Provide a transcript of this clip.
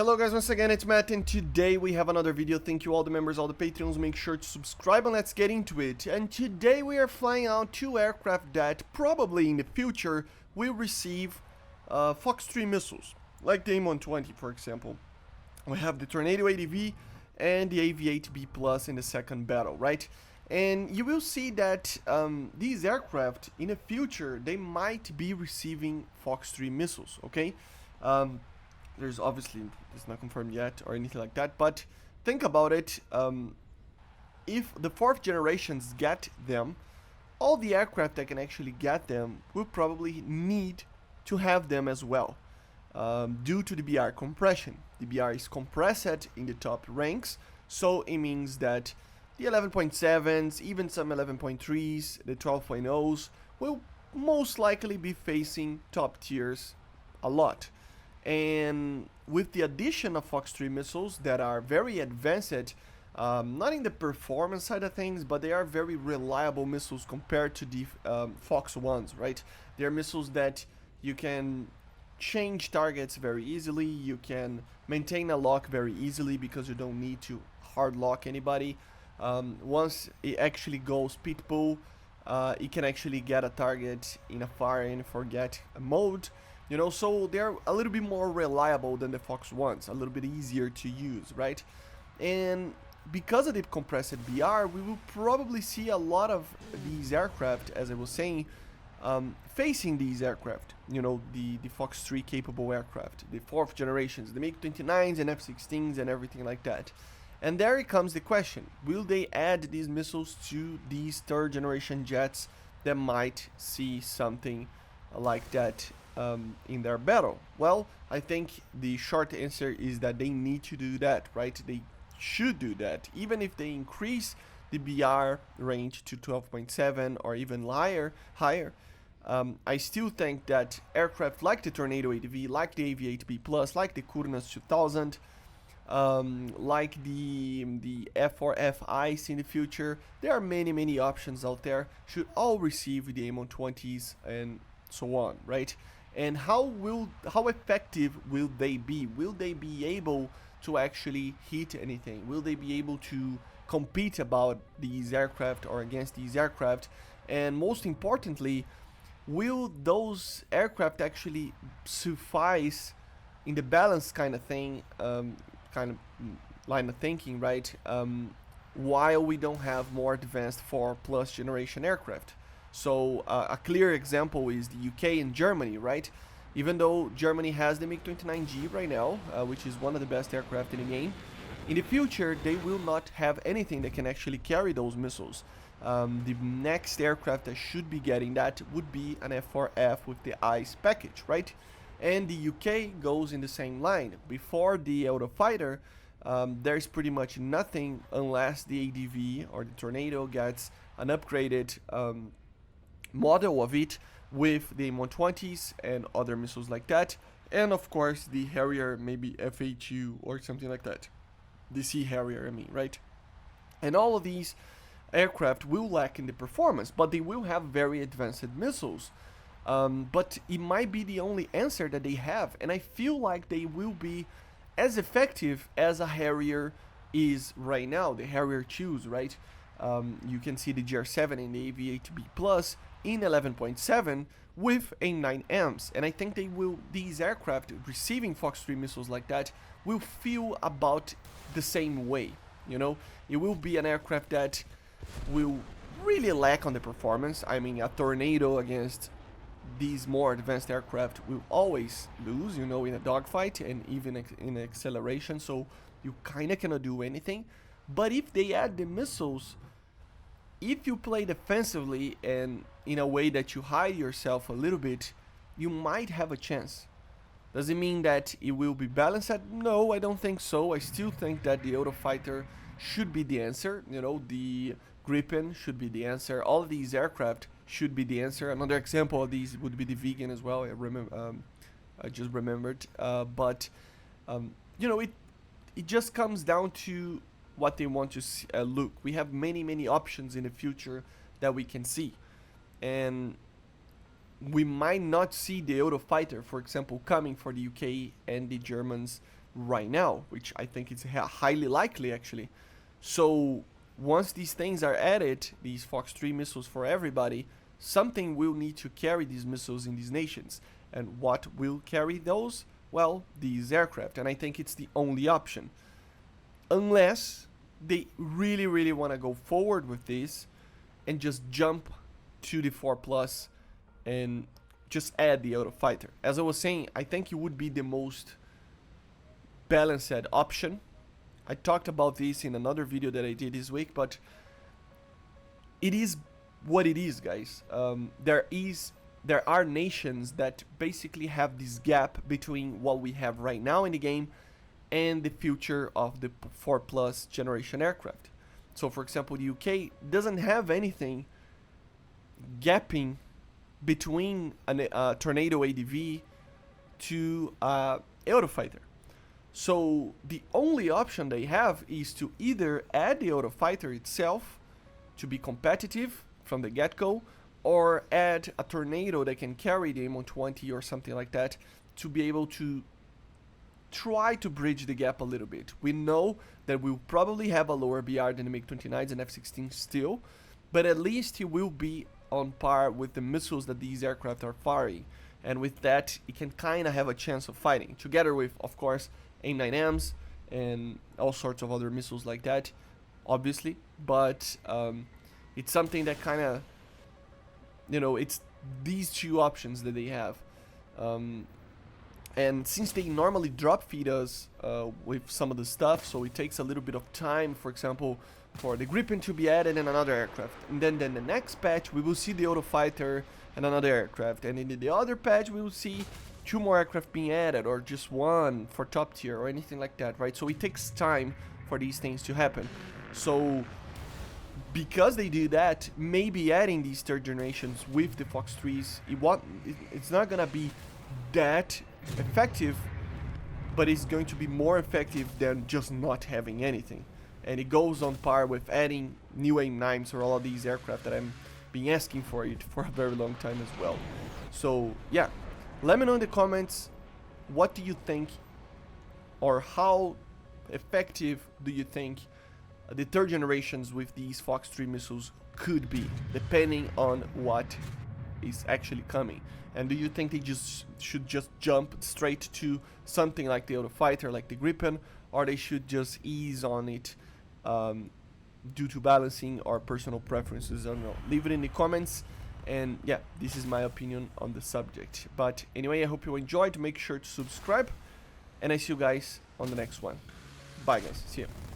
Hello guys, once again it's Matt, and today we have another video. Thank you all the members, all the Patreons, make sure to subscribe and let's get into it. And today we are flying out two aircraft that probably in the future will receive Fox 3 missiles, like the M120 for example. We have the Tornado ADV and the AV-8B Plus in the second battle, right? And you will see that these aircraft in the future, they might be receiving Fox 3 missiles, okay? There's obviously, it's not confirmed yet or anything like that, but think about it. If the fourth generations get them, all the aircraft that can actually get them will probably need to have them as well, due to the BR compression. The BR is compressed in the top ranks, so it means that the 11.7s, even some 11.3s, the 12.0s will most likely be facing top tiers a lot. And with the addition of Fox 3 missiles that are very advanced, not in the performance side of things, but they are very reliable missiles compared to the Fox 1s, right? They are missiles that you can change targets very easily, you can maintain a lock very easily because you don't need to hard lock anybody. Once it actually goes pit pull, it can actually get a target in a fire and forget mode. You know, so they're a little bit more reliable than the Fox 1s, a little bit easier to use, right? And because of the compressed BR, we will probably see a lot of these aircraft, as I was saying, facing these aircraft. You know, the Fox 3 capable aircraft, the fourth generations, the MiG-29s and F-16s and everything like that. And there comes the question, will they add these missiles to these third generation jets that might see something like that in their battle? Well, I think the short answer is that they need to do that, right? They should do that. Even if they increase the BR range to 12.7 or even higher, I still think that aircraft like the Tornado ADV, like the AV-8B Plus, like the Kurnas 2000, like the F4F Ice in the future, there are many options out there, should all receive the M120s and so on, right? And how effective will they be? Will they be able to actually hit anything? Will they be able to compete about these aircraft or against these aircraft? And most importantly, will those aircraft actually suffice in the balance kind of thing, kind of line of thinking, right? While we don't have more advanced 4+ generation aircraft. So a clear example is the UK and Germany, right? Even though Germany has the MiG-29G right now, which is one of the best aircraft in the game, in the future they will not have anything that can actually carry those missiles. The next aircraft that should be getting that would be an F4F with the ICE package, right? And the UK goes in the same line. Before the Eurofighter, there's pretty much nothing unless the ADV or the Tornado gets an upgraded model of it with the M120s and other missiles like that, and of course the Harrier, maybe FA2 or something like that, the Sea Harrier I mean, right? And all of these aircraft will lack in the performance, but they will have very advanced missiles, but it might be the only answer that they have, and I feel like they will be as effective as a Harrier is right now, the Harrier 2s, right? You can see the GR7 and the AV-8B Plus in 11.7 with a 9Ms, and I think these aircraft receiving Fox 3 missiles like that will feel about the same way. You know, it will be an aircraft that will really lack on the performance. I mean, a Tornado against these more advanced aircraft will always lose, you know, in a dogfight and even in acceleration, so you kinda cannot do anything. But if they add the missiles, if you play defensively and in a way that you hide yourself a little bit, you might have a chance. Does it mean that it will be balanced? No, I don't think so. I still think that the Eurofighter should be the answer. You know, the Gripen should be the answer. All of these aircraft should be the answer. Another example of these would be the Vegan as well. I just remembered. You know, it just comes down to what they want to see, look. We have many options in the future that we can see, and we might not see the Eurofighter, for example, coming for the UK and the Germans right now, which I think is highly likely actually. So once these things are added, these Fox 3 missiles for everybody, something will need to carry these missiles in these nations. And what will carry those? Well, these aircraft. And I think it's the only option. Unless they really, really want to go forward with this and just jump to the 4 Plus and just add the Eurofighter. As I was saying, I think it would be the most balanced option. I talked about this in another video that I did this week, but it is what it is, guys. There are nations that basically have this gap between what we have right now in the game and the future of the 4 Plus generation aircraft. So for example, the UK doesn't have anything gapping between a Tornado ADV to a Eurofighter. So the only option they have is to either add the Eurofighter itself to be competitive from the get-go, or add a Tornado that can carry the M120 or something like that to be able to try to bridge the gap a little bit. We know that we'll probably have a lower BR than the MiG-29s and F-16 still, but at least it will be on par with the missiles that these aircraft are firing, and with that it can kind of have a chance of fighting, together with, of course, AIM-9Ms and all sorts of other missiles like that, obviously, but it's something that kind of, you know, it's these two options that they have. And since they normally drop feed us with some of the stuff, so it takes a little bit of time, for example, for the Gripen to be added in another aircraft. And then the next patch, we will see the Eurofighter and another aircraft. And in the other patch, we will see 2 more aircraft being added, or just 1 for top tier, or anything like that, right? So it takes time for these things to happen. So because they do that, maybe adding these third generations with the Fox 3s, it's not gonna be that effective, but it's going to be more effective than just not having anything. And it goes on par with adding new AIM-9s or all of these aircraft that I'm been asking for it for a very long time as well. So yeah, let me know in the comments, what do you think, or how effective do you think the third generations with these Fox 3 missiles could be, depending on what is actually coming. And do you think they should just jump straight to something like the Eurofighter, like the Gripen, or they should just ease on it due to balancing or personal preferences? I don't know. Leave it in the comments. And yeah, this is my opinion on the subject. But anyway, I hope you enjoyed. Make sure to subscribe, and I see you guys on the next one. Bye guys, see you.